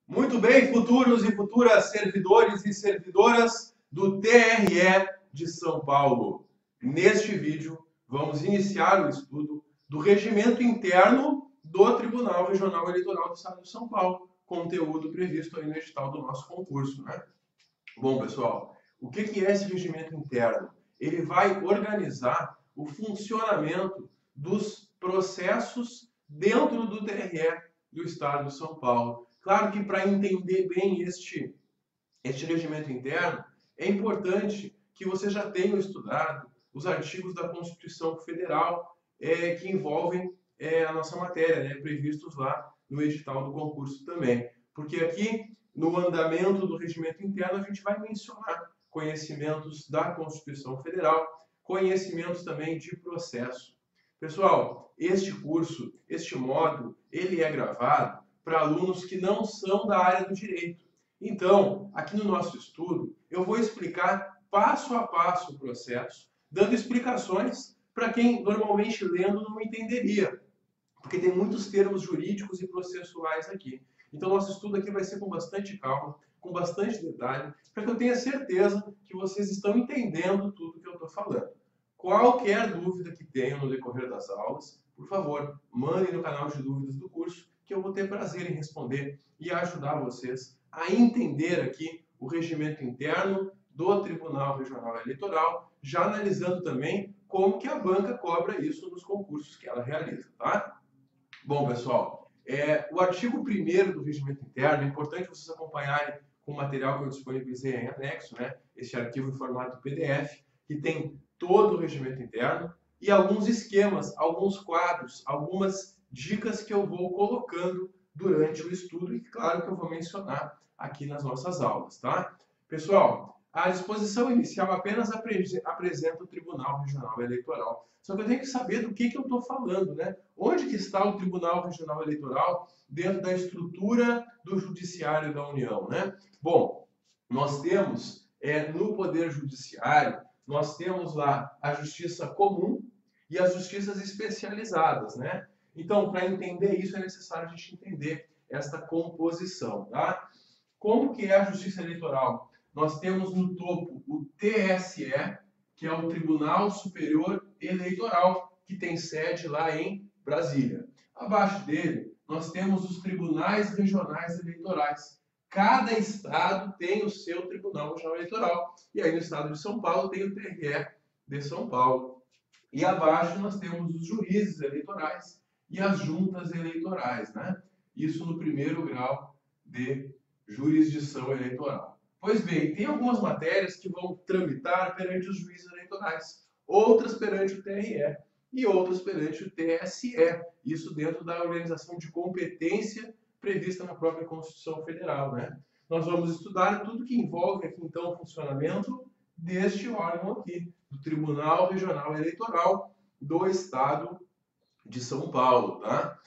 Muito bem, futuros e futuras servidores e servidoras do TRE de São Paulo. Neste vídeo, vamos iniciar o estudo do regimento interno do Tribunal Regional Eleitoral do Estado de São Paulo, conteúdo previsto aí no edital do nosso concurso, né? Bom, pessoal, o que é esse regimento interno? Ele vai organizar o funcionamento dos processos dentro do TRE do Estado de São Paulo. Claro que para entender bem este regimento interno, é importante que você já tenha estudado os artigos da Constituição Federal que envolvem a nossa matéria, né, previstos lá no edital do concurso também. Porque aqui, no andamento do regimento interno, a gente vai mencionar conhecimentos da Constituição Federal, conhecimentos também de processo. Pessoal, este curso, este módulo, ele é gravado para alunos que não são da área do direito. Então, aqui no nosso estudo, eu vou explicar passo a passo o processo, dando explicações para quem normalmente lendo não entenderia, porque tem muitos termos jurídicos e processuais aqui. Então, nosso estudo aqui vai ser com bastante calma, com bastante detalhe, para que eu tenha certeza que vocês estão entendendo tudo que eu estou falando. Qualquer dúvida que tenham no decorrer das aulas, por favor, mandem no canal de dúvidas do curso, que eu vou ter prazer em responder e ajudar vocês a entender aqui o regimento interno do Tribunal Regional Eleitoral, já analisando também como que a banca cobra isso nos concursos que ela realiza, tá? Bom, pessoal, o artigo 1º do regimento interno, é importante vocês acompanharem com o material que eu disponibilizei em anexo, né? Este arquivo em formato PDF, que tem todo o regimento interno e alguns esquemas, alguns quadros, algumas dicas que eu vou colocando durante o estudo e, claro, que eu vou mencionar aqui nas nossas aulas, tá? Pessoal, a disposição inicial apenas apresenta o Tribunal Regional Eleitoral. Só que eu tenho que saber do que eu estou falando, né? Onde que está o Tribunal Regional Eleitoral dentro da estrutura do Judiciário da União, né? Bom, nós temos no Poder Judiciário, nós temos lá a Justiça Comum e as Justiças Especializadas, né? Então, para entender isso, é necessário a gente entender esta composição, tá? Como que é a Justiça Eleitoral? Nós temos no topo o TSE, que é o Tribunal Superior Eleitoral, que tem sede lá em Brasília. Abaixo dele, nós temos os tribunais regionais eleitorais. Cada estado tem o seu Tribunal Regional Eleitoral. E aí no estado de São Paulo tem o TRE de São Paulo. E abaixo nós temos os juízes eleitorais e as juntas eleitorais, né? Isso no primeiro grau de jurisdição eleitoral. Pois bem, tem algumas matérias que vão tramitar perante os juízes eleitorais, outras perante o TRE e outras perante o TSE. Isso dentro da organização de competência prevista na própria Constituição Federal, né? Nós vamos estudar tudo que envolve aqui, então, o funcionamento deste órgão aqui, do Tribunal Regional Eleitoral do Estado de São Paulo, tá?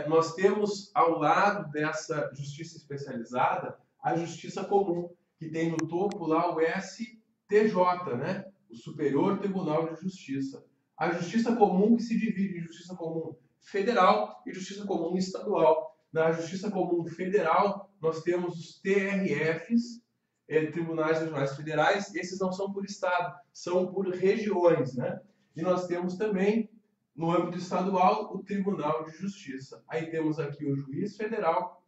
Nós temos ao lado dessa justiça especializada a justiça comum, que tem no topo lá o STJ, né? O Superior Tribunal de Justiça. A justiça comum que se divide em justiça comum federal e justiça comum estadual. Na justiça comum federal, nós temos os TRFs, Tribunais Regionais Federais. Esses não são por estado, são por regiões, né? E nós temos também no âmbito estadual, o Tribunal de Justiça. Aí temos aqui o juiz federal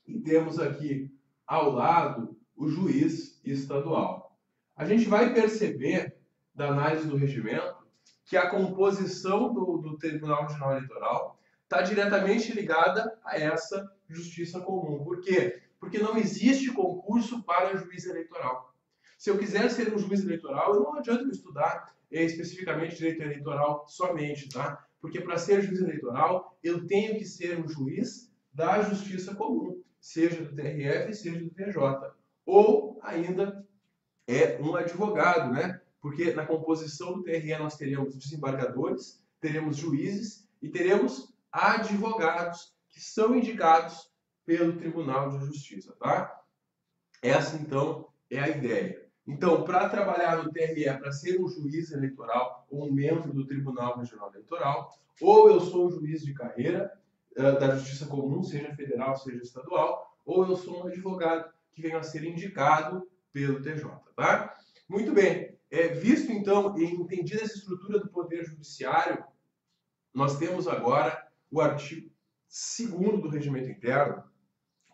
e temos aqui ao lado o juiz estadual. A gente vai perceber, da análise do regimento, que a composição do Tribunal Regional Eleitoral está diretamente ligada a essa justiça comum. Por quê? Porque não existe concurso para juiz eleitoral. Se eu quiser ser um juiz eleitoral, não adianta eu estudar especificamente direito eleitoral somente, tá? Porque para ser juiz eleitoral, eu tenho que ser um juiz da justiça comum, seja do TRF, seja do TJ. Ou ainda um advogado, né? Porque na composição do TRE nós teremos desembargadores, teremos juízes e teremos advogados que são indicados pelo Tribunal de Justiça, tá? Essa, então, é a ideia. Então, para trabalhar no TRE, para ser um juiz eleitoral ou um membro do Tribunal Regional Eleitoral, ou eu sou um juiz de carreira da Justiça Comum, seja federal, seja estadual, ou eu sou um advogado que venho a ser indicado pelo TJ, tá? Muito bem. Visto, então, e entendida essa estrutura do Poder Judiciário, nós temos agora o artigo 2º do Regimento Interno,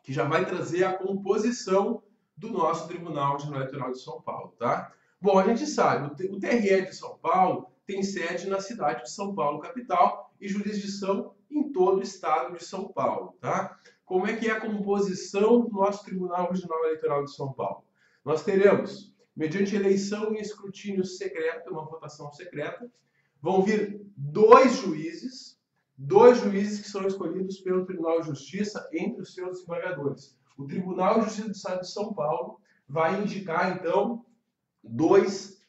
que já vai trazer a composição do nosso Tribunal Regional Eleitoral de São Paulo, tá? Bom, a gente sabe, o TRE de São Paulo tem sede na cidade de São Paulo, capital, e jurisdição em todo o estado de São Paulo, tá? Como é que é a composição do nosso Tribunal Regional Eleitoral de São Paulo? Nós teremos, mediante eleição e escrutínio secreto, uma votação secreta, vão vir dois juízes que são escolhidos pelo Tribunal de Justiça entre os seus desembargadores. O Tribunal de Justiça do Estado de São Paulo vai indicar, então, dois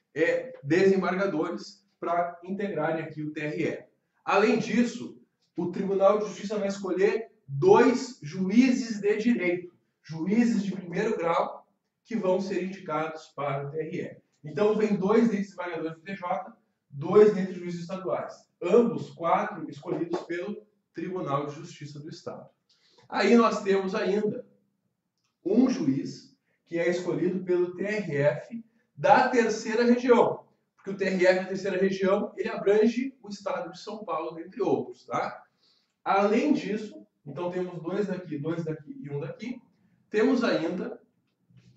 desembargadores para integrarem aqui o TRE. Além disso, o Tribunal de Justiça vai escolher dois juízes de direito, juízes de primeiro grau, que vão ser indicados para o TRE. Então, vem dois desembargadores do TJ, dois dentre juízes estaduais, ambos 4 escolhidos pelo Tribunal de Justiça do Estado. Aí nós temos ainda um juiz que é escolhido pelo TRF da terceira região, porque o TRF da terceira região, ele abrange o estado de São Paulo, entre outros, tá? Além disso, então temos dois daqui e um daqui, temos ainda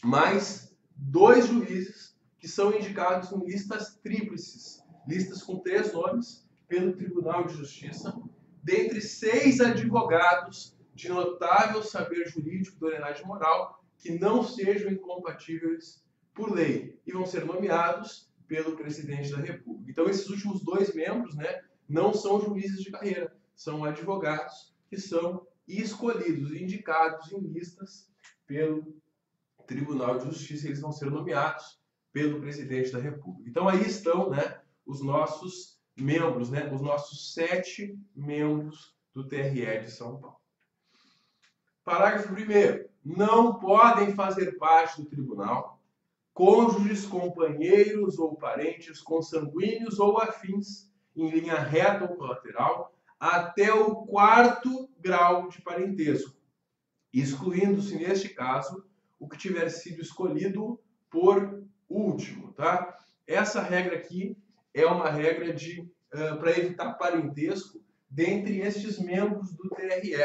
mais 2 juízes que são indicados em listas tríplices, listas com 3 nomes, pelo Tribunal de Justiça, dentre 6 advogados de notável saber jurídico e idoneidade moral que não sejam incompatíveis por lei e vão ser nomeados pelo presidente da República. Então, esses últimos 2 membros, né, não são juízes de carreira, são advogados que são escolhidos, indicados em listas pelo Tribunal de Justiça, eles vão ser nomeados pelo presidente da República. Então, aí estão, né, os nossos membros, né, os nossos 7 membros do TRE de São Paulo. Parágrafo 1º. Não podem fazer parte do tribunal cônjuges, companheiros ou parentes consanguíneos ou afins, em linha reta ou colateral, até o 4º grau de parentesco, excluindo-se, neste caso, o que tiver sido escolhido por último, tá? Essa regra aqui é uma regra para evitar parentesco dentre estes membros do TRE.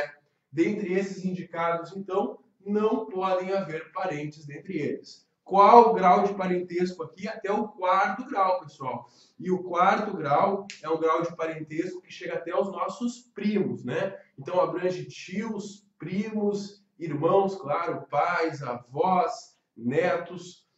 Dentre esses indicados, então, não podem haver parentes dentre eles. Qual o grau de parentesco aqui? Até o 4º grau, pessoal. E o 4º grau é um grau de parentesco que chega até os nossos primos, né? Então, abrange tios, primos, irmãos, claro, pais, avós, netos.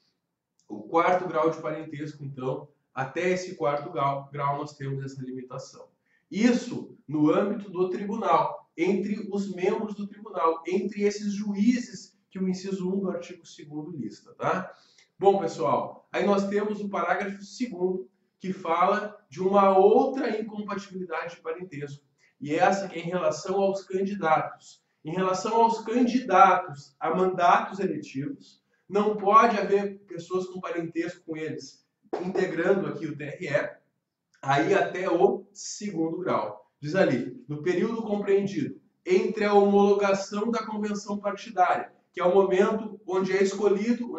O 4º grau de parentesco, então, até esse 4º grau nós temos essa limitação. Isso no âmbito do tribunal, entre os membros do tribunal, entre esses juízes que o inciso 1 do artigo 2º lista, tá? Bom, pessoal, aí nós temos o parágrafo 2º, que fala de uma outra incompatibilidade de parentesco, e essa que é em relação aos candidatos. Em relação aos candidatos a mandatos eletivos, não pode haver pessoas com parentesco com eles integrando aqui o TRE, aí até o 2º grau. Diz ali, no período compreendido entre a homologação da convenção partidária, que é o momento onde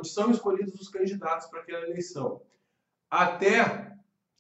são escolhidos os candidatos para aquela eleição, até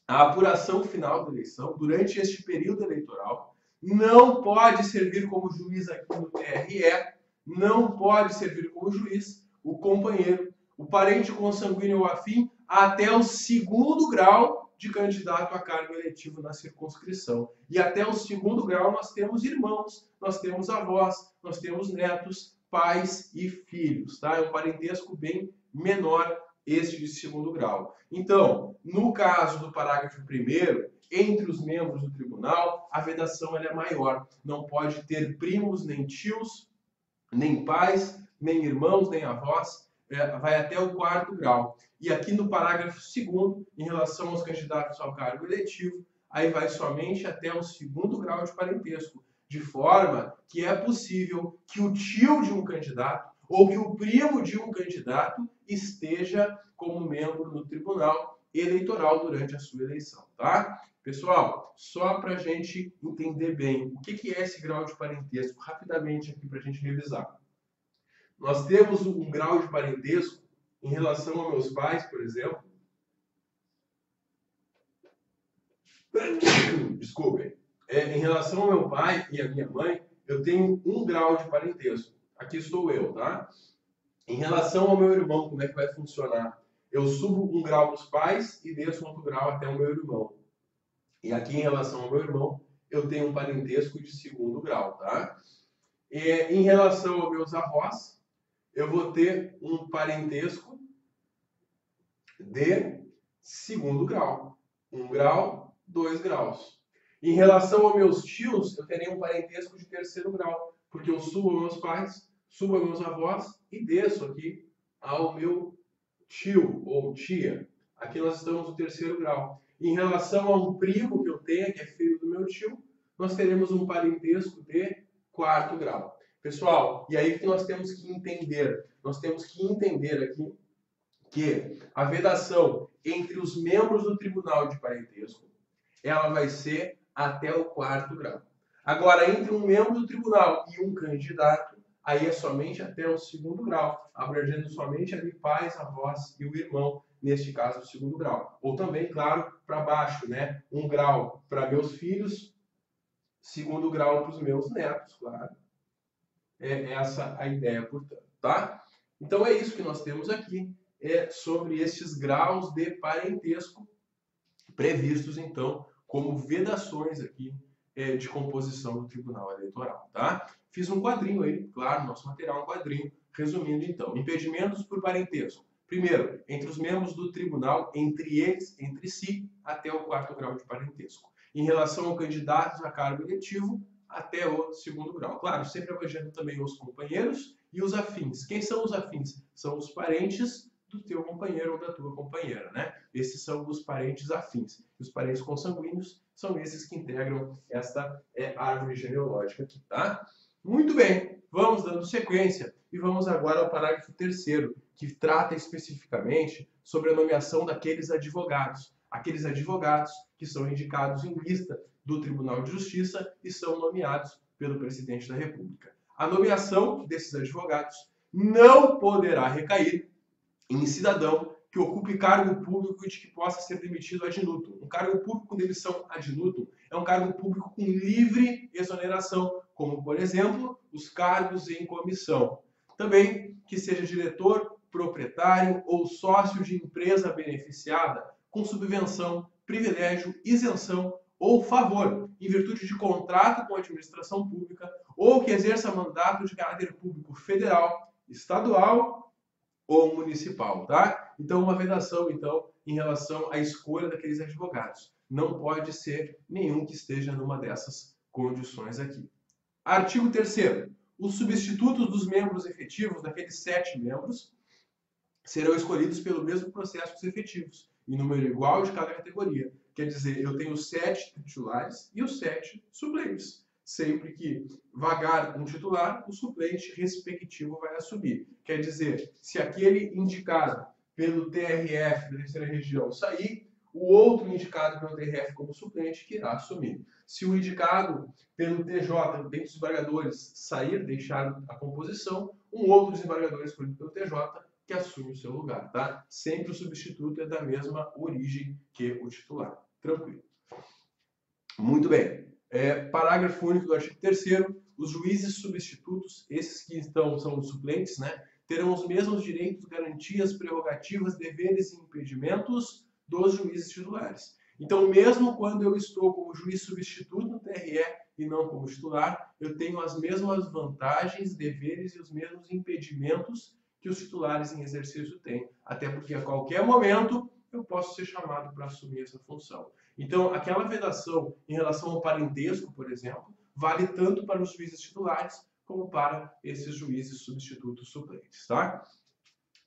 a apuração final da eleição, durante este período eleitoral, não pode servir como juiz aqui no TRE, não pode servir como juiz o companheiro, o parente consanguíneo ou afim, até o 2º grau de candidato a cargo eletivo na circunscrição. E até o 2º grau nós temos irmãos, nós temos avós, nós temos netos, pais e filhos, tá? É um parentesco bem menor este de 2º grau. Então, no caso do parágrafo 1º, entre os membros do tribunal, a vedação ela é maior. Não pode ter primos, nem tios, nem pais, nem irmãos, nem avós, vai até o 4º grau. E aqui no parágrafo 2º, em relação aos candidatos ao cargo eletivo, aí vai somente até o 2º grau de parentesco, de forma que é possível que o tio de um candidato ou que o primo de um candidato esteja como membro no tribunal eleitoral durante a sua eleição, tá? Pessoal, só para a gente entender bem o que é esse grau de parentesco, rapidamente aqui para a gente revisar. Nós temos um grau de parentesco em relação aos meus pais, por exemplo. Desculpem. Em relação ao meu pai e à minha mãe, eu tenho um grau de parentesco. Aqui estou eu, tá? Em relação ao meu irmão, como é que vai funcionar? Eu subo um grau dos pais e desço outro grau até o meu irmão. E aqui, em relação ao meu irmão, eu tenho um parentesco de segundo grau, tá? E, em relação aos meus avós, eu vou ter um parentesco de segundo grau. 1 grau, 2 graus. Em relação aos meus tios, eu terei um parentesco de terceiro grau, porque eu subo aos meus pais, subo aos meus avós e desço aqui ao meu tio ou tia. Aqui nós estamos no terceiro grau. Em relação a um primo que eu tenho, que é filho do meu tio, nós teremos um parentesco de quarto grau. Pessoal, e aí que nós temos que entender? Nós temos que entender aqui que a vedação entre os membros do tribunal de parentesco, ela vai ser até o quarto grau. Agora, entre um membro do tribunal e um candidato, aí é somente até o segundo grau, abrangendo somente ali pais, avós e o irmão, neste caso, o segundo grau. Ou também, claro, para baixo, né? 1 grau para meus filhos, segundo grau para os meus netos, claro. É essa a ideia, portanto, tá? Então é isso que nós temos aqui, sobre estes graus de parentesco previstos, então, como vedações aqui de composição do Tribunal Eleitoral, tá? Fiz um quadrinho aí, claro, nosso material é um quadrinho, resumindo então. Impedimentos por parentesco. Primeiro, entre os membros do tribunal, entre eles, entre si, até o quarto grau de parentesco. Em relação ao candidatos a cargo eletivo, até o segundo grau. Claro, sempre abrangendo também os companheiros e os afins. Quem são os afins? São os parentes do teu companheiro ou da tua companheira, né? Esses são os parentes afins. Os parentes consanguíneos são esses que integram esta árvore genealógica aqui, tá? Muito bem, vamos dando sequência e vamos agora ao parágrafo 3º, que trata especificamente sobre a nomeação daqueles advogados. Aqueles advogados que são indicados em lista do Tribunal de Justiça e são nomeados pelo Presidente da República. A nomeação desses advogados não poderá recair em cidadão que ocupe cargo público e de que possa ser demitido ad nutum. Um cargo público com demissão ad nutum é um cargo público com livre exoneração, como, por exemplo, os cargos em comissão. Também que seja diretor, proprietário ou sócio de empresa beneficiada com subvenção, privilégio, isenção ou favor, em virtude de contrato com a administração pública, ou que exerça mandato de caráter público federal, estadual ou municipal, tá? Então, uma vedação, então, em relação à escolha daqueles advogados. Não pode ser nenhum que esteja numa dessas condições aqui. Artigo 3º. Os substitutos dos membros efetivos, daqueles 7 membros, serão escolhidos pelo mesmo processo que os efetivos, em número igual de cada categoria. Quer dizer, eu tenho 7 titulares e os 7 suplentes. Sempre que vagar um titular, o suplente respectivo vai assumir. Quer dizer, se aquele indicado pelo TRF da terceira região sair, o outro indicado pelo TRF como suplente que irá assumir. Se o indicado pelo TJ, dentre os desembargadores, sair, deixar a composição, um outro desembargador escolhido pelo TJ que assume o seu lugar, tá? Sempre o substituto é da mesma origem que o titular. Tranquilo. Muito bem. Parágrafo único do artigo 3º. Os juízes substitutos, esses que são os suplentes, né, terão os mesmos direitos, garantias, prerrogativas, deveres e impedimentos dos juízes titulares. Então, mesmo quando eu estou como juiz substituto no TRE e não como titular, eu tenho as mesmas vantagens, deveres e os mesmos impedimentos que os titulares em exercício têm. Até porque a qualquer momento eu posso ser chamado para assumir essa função. Então, aquela vedação em relação ao parentesco, por exemplo, vale tanto para os juízes titulares como para esses juízes substitutos suplentes, tá?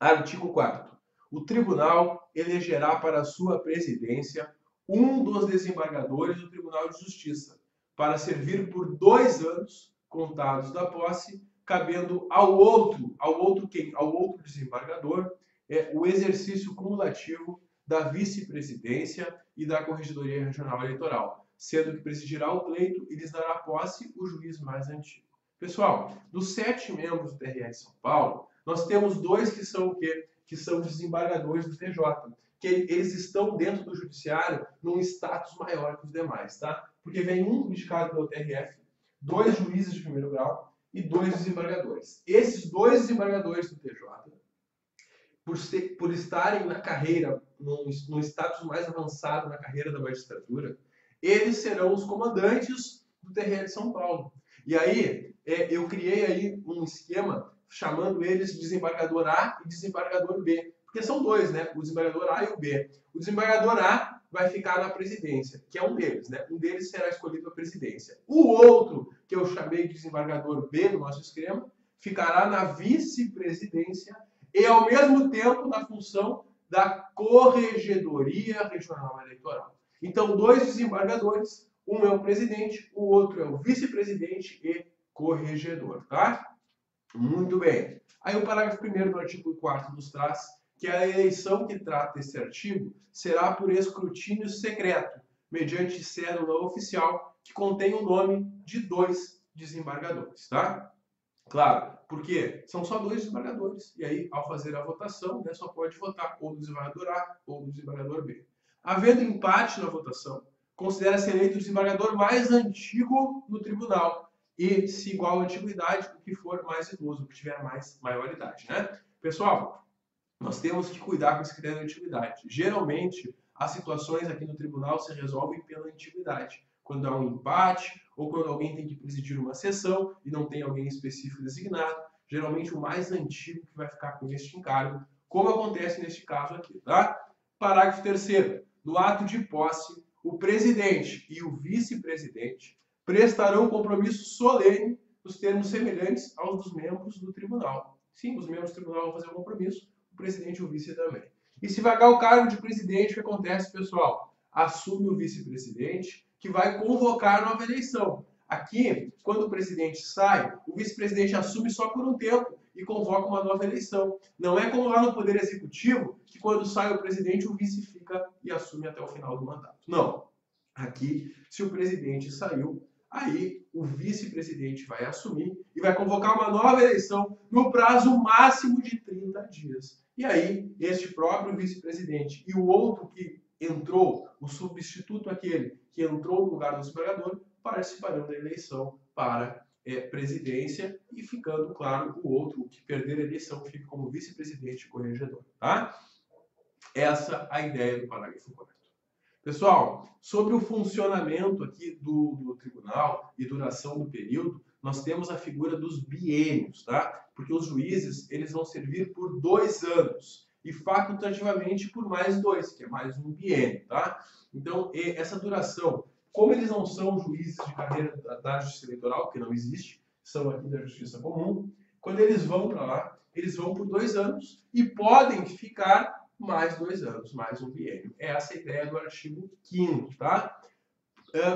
Artigo 4º. O tribunal elegerá para sua presidência um dos desembargadores do Tribunal de Justiça, para servir por 2 anos, contados da posse, cabendo ao outro desembargador, o exercício cumulativo da vice-presidência e da Corregedoria Regional Eleitoral, sendo que presidirá o pleito e lhes dará posse o juiz mais antigo. Pessoal, dos 7 membros do TRE de São Paulo, nós temos 2 que são o quê? Que são desembargadores do TJ. Que eles estão dentro do judiciário num status maior que os demais, tá? Porque vem um indicado pelo TRF, 2 juízes de primeiro grau e 2 desembargadores. Esses 2 desembargadores do TJ, por estarem na carreira, num status mais avançado na carreira da magistratura, eles serão os comandantes do TRE de São Paulo. E aí, eu criei aí um esquema chamando eles de desembargador A e desembargador B. Porque são 2, né? O desembargador A e o B. O desembargador A vai ficar na presidência, que é um deles, né? Um deles será escolhido à presidência. O outro, que eu chamei de desembargador B no nosso esquema, ficará na vice-presidência e, ao mesmo tempo, na função da Corregedoria Regional Eleitoral. Então, 2 desembargadores, um é o presidente, o outro é o vice-presidente e corregedor, tá? Muito bem. Aí o parágrafo 1º do artigo 4º nos traz que a eleição que trata esse artigo será por escrutínio secreto, mediante cédula oficial que contém o nome de 2 desembargadores, tá? Claro, porque são só 2 desembargadores. E aí, ao fazer a votação, né, só pode votar ou do desembargador A ou do desembargador B. Havendo empate na votação, considera-se eleito o desembargador mais antigo no tribunal. E, se igual a antiguidade, o que for mais idoso, o que tiver maior idade, né? Pessoal, nós temos que cuidar com esse critério de antiguidade. Geralmente, as situações aqui no tribunal se resolvem pela antiguidade. Quando há um empate, ou quando alguém tem que presidir uma sessão e não tem alguém específico designado, geralmente o mais antigo que vai ficar com este encargo, como acontece neste caso aqui, tá? Parágrafo 3º. No ato de posse, o presidente e o vice-presidente prestarão compromisso solene nos termos semelhantes aos dos membros do tribunal. Sim, os membros do tribunal vão fazer o compromisso, o presidente e o vice também. E se vagar o cargo de presidente, o que acontece, pessoal? Assume o vice-presidente, que vai convocar nova eleição. Aqui, quando o presidente sai, o vice-presidente assume só por um tempo e convoca uma nova eleição. Não é como lá no Poder Executivo, que quando sai o presidente, o vice fica e assume até o final do mandato. Não. Aqui, se o presidente saiu, aí o vice-presidente vai assumir e vai convocar uma nova eleição no prazo máximo de 30 dias. E aí, este próprio vice-presidente e o outro que entrou, o substituto aquele que entrou no lugar do desembargador, participarão da eleição para presidência e ficando, claro, o outro, o que perder a eleição, fica como vice-presidente e corregedor, tá? Essa é a ideia do parágrafo 4º. Pessoal, sobre o funcionamento aqui do tribunal e duração do período, nós temos a figura dos biênios, tá? Porque os juízes, eles vão servir por 2 anos e facultativamente por mais 2, que é mais um biênio, tá? Então, essa duração, como eles não são juízes de carreira da Justiça Eleitoral, que não existe, são aqui da Justiça Comum, quando eles vão para lá, eles vão por 2 anos e podem ficar mais 2 anos, mais um biênio. Essa é a ideia do artigo 5º, tá?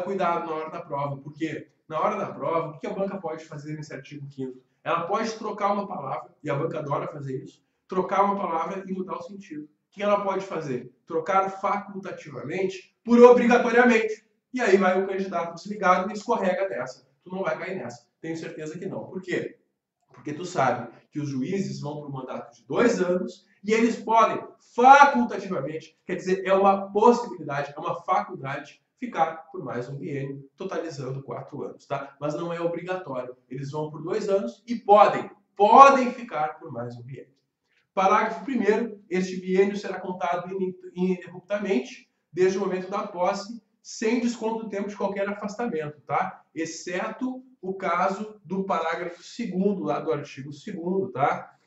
Cuidado na hora da prova, porque na hora da prova, o que a banca pode fazer nesse artigo 5º? Ela pode trocar uma palavra, e a banca adora fazer isso, trocar uma palavra e mudar o sentido. O que ela pode fazer? Trocar facultativamente por obrigatoriamente. E aí vai o candidato desligado e escorrega dessa. Tu não vai cair nessa. Tenho certeza que não. Por quê? Porque tu sabe que os juízes vão para um mandato de 2 anos e eles podem, facultativamente, quer dizer, é uma possibilidade, é uma faculdade, ficar por mais um biênio, totalizando 4 anos, tá? Mas não é obrigatório. Eles vão por 2 anos e podem ficar por mais um biênio. Parágrafo 1º. Este biênio será contado ininterruptamente desde o momento da posse, sem desconto do tempo de qualquer afastamento, tá? Exceto o caso do parágrafo 2º, lá do artigo 2º, tá?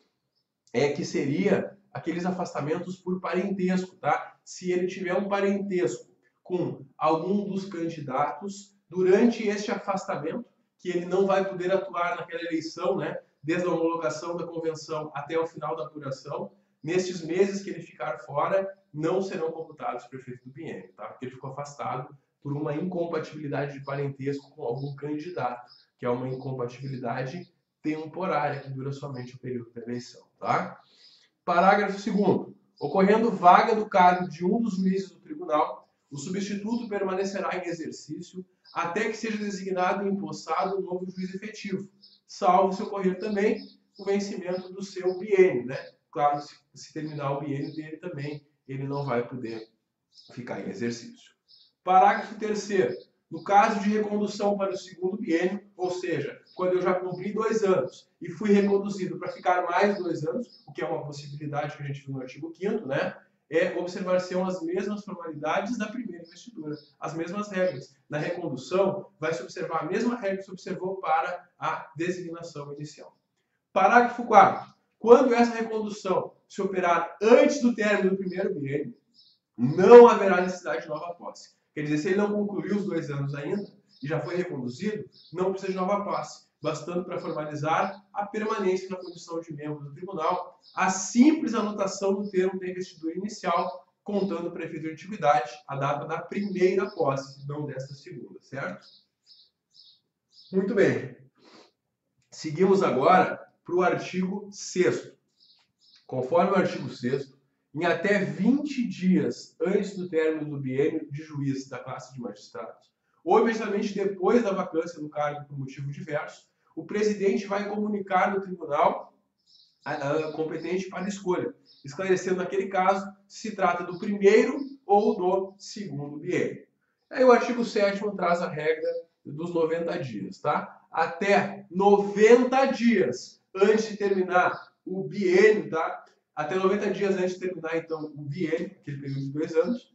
Que seria aqueles afastamentos por parentesco, tá? Se ele tiver um parentesco com algum dos candidatos, durante este afastamento, que ele não vai poder atuar naquela eleição, né? Desde a homologação da convenção até o final da apuração, nestes meses que ele ficar fora, não serão computados para o efeito do biênio, tá? Porque ele ficou afastado por uma incompatibilidade de parentesco com algum candidato, que é uma incompatibilidade temporária, que dura somente o período da eleição, tá? Parágrafo 2º. Ocorrendo vaga do cargo de um dos juízes do tribunal, o substituto permanecerá em exercício até que seja designado e empossado um novo juiz efetivo, salvo se ocorrer também o vencimento do seu biênio, né? Claro, se terminar o biênio dele também, ele não vai poder ficar em exercício. Parágrafo 3º. No caso de recondução para o segundo biênio, ou seja, quando eu já cumpri 2 anos e fui reconduzido para ficar mais 2 anos, o que é uma possibilidade que a gente viu no artigo 5º, né? Observar-se-ão as mesmas formalidades da primeira investidura, as mesmas regras. Na recondução, vai se observar a mesma regra que se observou para a designação inicial. Parágrafo 4º. Quando essa recondução se operar antes do término do primeiro biênio, não haverá necessidade de nova posse. Quer dizer, se ele não concluiu os 2 anos ainda e já foi reconduzido, não precisa de nova posse, bastando para formalizar a permanência na condição de membro do tribunal a simples anotação do termo da investidura inicial, contando para efeito de antiguidade a data da primeira posse, não desta segunda, certo? Muito bem. Seguimos agora para o artigo 6º. Conforme o artigo 6º, em até 20 dias antes do término do biênio de juiz da classe de magistrados, ou imediatamente depois da vacância do cargo por motivo diverso, o presidente vai comunicar no tribunal competente para escolha, esclarecendo naquele caso se se trata do primeiro ou do segundo biênio. Aí o artigo 7º traz a regra dos 90 dias, tá? Até 90 dias antes de terminar o biênio, tá? Até 90 dias antes de terminar, então, o biênio, aquele período de 2 anos,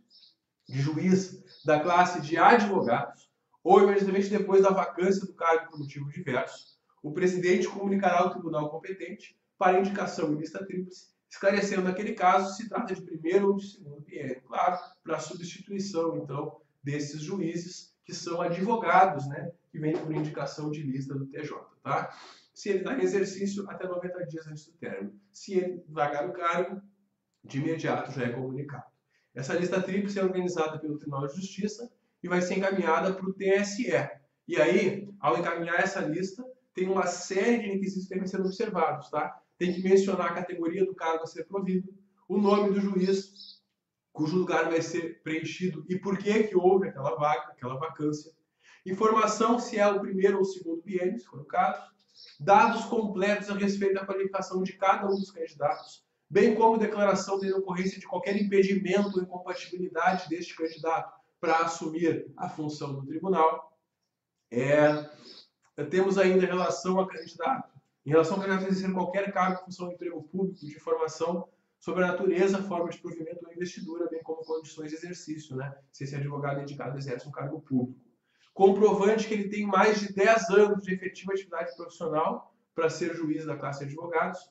de juiz da classe de advogados, ou imediatamente depois da vacância do cargo por motivo diverso, o presidente comunicará ao tribunal competente para indicação em lista tríplice, esclarecendo naquele caso se trata de primeiro ou de segundo biênio. Claro, para a substituição, então, desses juízes que são advogados, né, que vêm por indicação de lista do TJ, tá? Se ele está em exercício, até 90 dias antes do término. Se ele vagar o cargo, de imediato já é comunicado. Essa lista tríplice é organizada pelo Tribunal de Justiça e vai ser encaminhada para o TSE. E aí, ao encaminhar essa lista, tem uma série de requisitos que devem ser observados, tá? Tem que mencionar a categoria do cargo a ser provido, o nome do juiz, cujo lugar vai ser preenchido e por que houve aquela vaga, aquela vacância. Informação se é o primeiro ou o segundo biênio, se for o caso. Dados completos a respeito da qualificação de cada um dos candidatos, bem como declaração de ocorrência de qualquer impedimento ou incompatibilidade deste candidato para assumir a função do tribunal. Temos ainda em relação ao candidato a exercer qualquer cargo, função de emprego público, de informação sobre a natureza, forma de provimento ou investidura, bem como condições de exercício, né? Se esse advogado indicado exerce um cargo público. Comprovante que ele tem mais de 10 anos de efetiva atividade profissional para ser juiz da classe de advogados.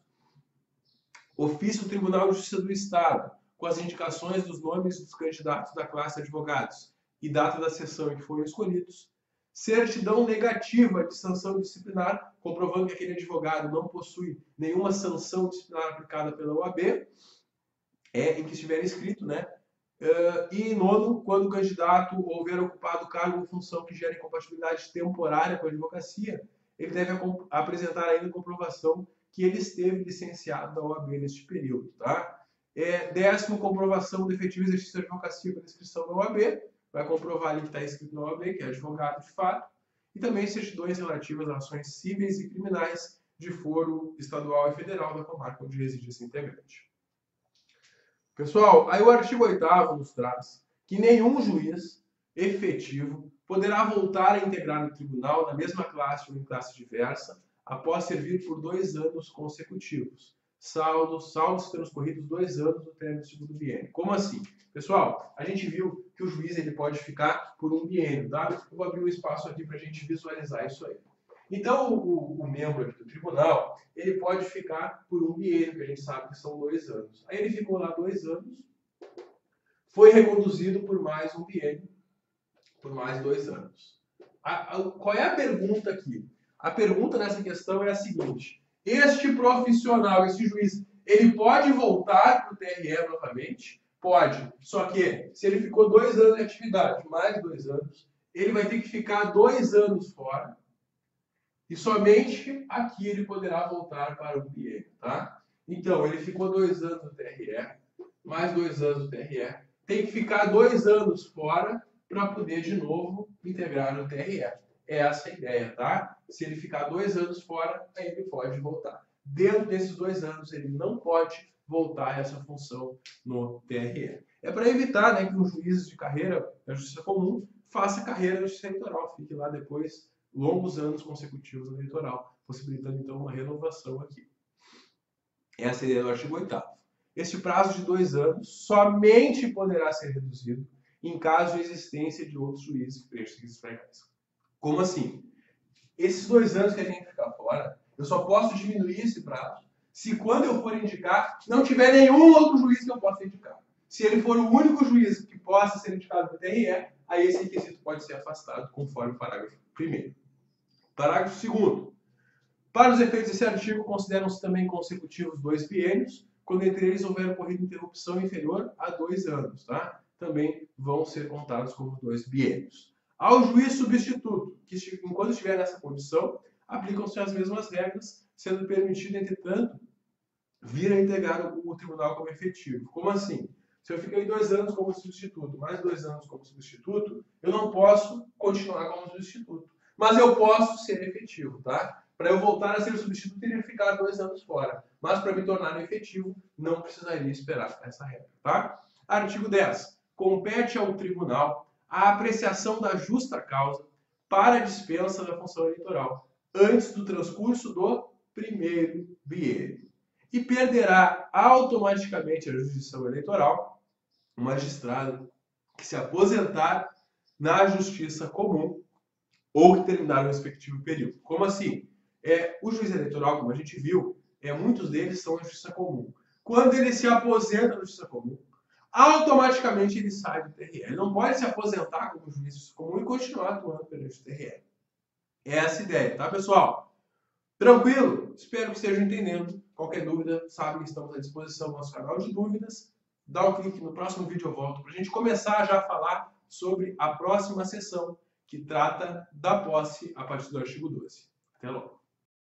Ofício do Tribunal de Justiça do Estado, com as indicações dos nomes dos candidatos da classe de advogados e data da sessão em que foram escolhidos. Certidão negativa de sanção disciplinar, comprovando que aquele advogado não possui nenhuma sanção disciplinar aplicada pela OAB, em que estiver escrito, né? E nono, quando o candidato houver ocupado cargo ou função que gere incompatibilidade temporária com a advocacia, ele deve apresentar ainda comprovação que ele esteve licenciado da OAB neste período, tá? Décimo, comprovação do efetivo exercício da advocacia pela inscrição da OAB, vai comprovar ali que está escrito na OAB, que é advogado de fato, e também certidões relativas a ações cíveis e criminais de foro estadual e federal da comarca onde reside esse integrante. Pessoal, aí o artigo 8º nos traz que nenhum juiz efetivo poderá voltar a integrar no tribunal na mesma classe ou em classe diversa após servir por 2 anos consecutivos, salvo transcorridos 2 anos do término do segundo biênio. Como assim? Pessoal, a gente viu que o juiz ele pode ficar por um biênio, tá? Eu vou abrir um espaço aqui para a gente visualizar isso aí. Então, o membro aqui do tribunal, ele pode ficar por um biênio, que a gente sabe que são 2 anos. Aí ele ficou lá 2 anos, foi reconduzido por mais um biênio, por mais 2 anos. Qual é a pergunta aqui? A pergunta nessa questão é a seguinte: este profissional, esse juiz, ele pode voltar para o TRE novamente? Pode. Só que, se ele ficou 2 anos de atividade, mais 2 anos, ele vai ter que ficar 2 anos fora. E somente aqui ele poderá voltar para o biênio, tá? Então, ele ficou 2 anos no TRE, mais 2 anos no TRE, tem que ficar 2 anos fora para poder, de novo, integrar no TRE. é essa a ideia, tá? Se ele ficar 2 anos fora, aí ele pode voltar. Dentro desses 2 anos, ele não pode voltar a essa função no TRE. É para evitar, né, que o juiz de carreira da Justiça Comum faça carreira na Justiça Eleitoral, fique lá depois longos anos consecutivos no eleitoral, possibilitando então uma renovação aqui. Essa é a ideia do artigo 8º. Este prazo de 2 anos somente poderá ser reduzido em caso de existência de outros juízes que preenchem requisitos legais. Como assim? Esses 2 anos que a gente ficar fora, eu só posso diminuir esse prazo se quando eu for indicar, não tiver nenhum outro juiz que eu possa indicar. Se ele for o único juiz que possa ser indicado no TRE, aí esse requisito pode ser afastado, conforme o parágrafo 1º. Parágrafo 2º. Para os efeitos desse artigo, consideram-se também consecutivos 2 biênios, quando entre eles houver ocorrido interrupção inferior a 2 anos, tá? Também vão ser contados como 2 biênios. Ao juiz substituto, que enquanto estiver nessa condição, aplicam-se as mesmas regras, sendo permitido, entretanto, vir a integrar o tribunal como efetivo. Como assim? Se eu fiquei 2 anos como substituto, mais 2 anos como substituto, eu não posso continuar como substituto. Mas eu posso ser efetivo, tá? Para eu voltar a ser substituto, teria que ficar 2 anos fora. Mas para me tornar efetivo, não precisaria esperar essa regra, tá? Artigo 10. Compete ao tribunal a apreciação da justa causa para a dispensa da função eleitoral antes do transcurso do primeiro biênio. E perderá automaticamente a jurisdição eleitoral o magistrado que se aposentar na Justiça Comum ou que terminar o respectivo período. Como assim? O juiz eleitoral, como a gente viu, muitos deles são na Justiça Comum. Quando ele se aposenta na Justiça Comum, automaticamente ele sai do TRE. Ele não pode se aposentar como juiz de Justiça Comum e continuar atuando perante o TRE. Essa é a ideia, tá, pessoal? Tranquilo? Espero que estejam entendendo. Qualquer dúvida, sabem que estamos à disposição do nosso canal de dúvidas. Dá um clique no próximo vídeo, eu volto para a gente começar já a falar sobre a próxima sessão, que trata da posse a partir do artigo 12. Até logo.